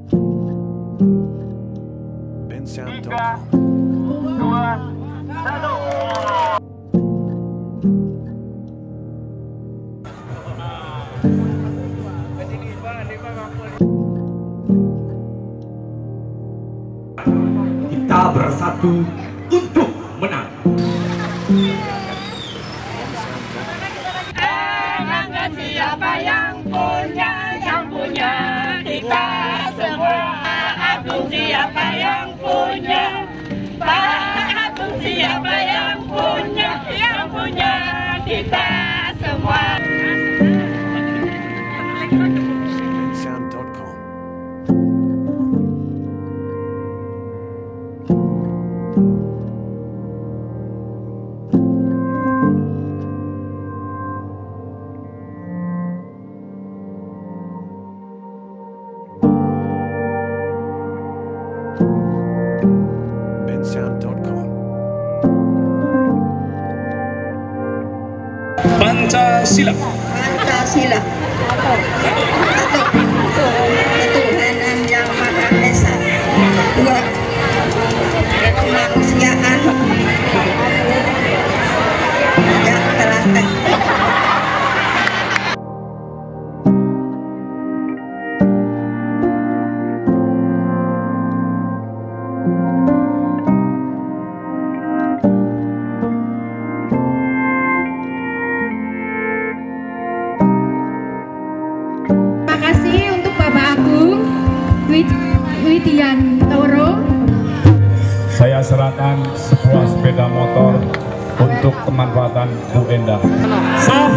Kita bersatu untuk menang. Siapa yang punya kita semua. Agung siapa yang punya, Pak Agung siapa yang punya kita semua. Pancasila. Pancasila. Satu. Ketuhanan yang Maha Esa. Dua. Kemanusiaan yang terakhir. Widiantoro. Saya serahkan sebuah sepeda motor untuk kemanfaatan Bu Endah. Sah.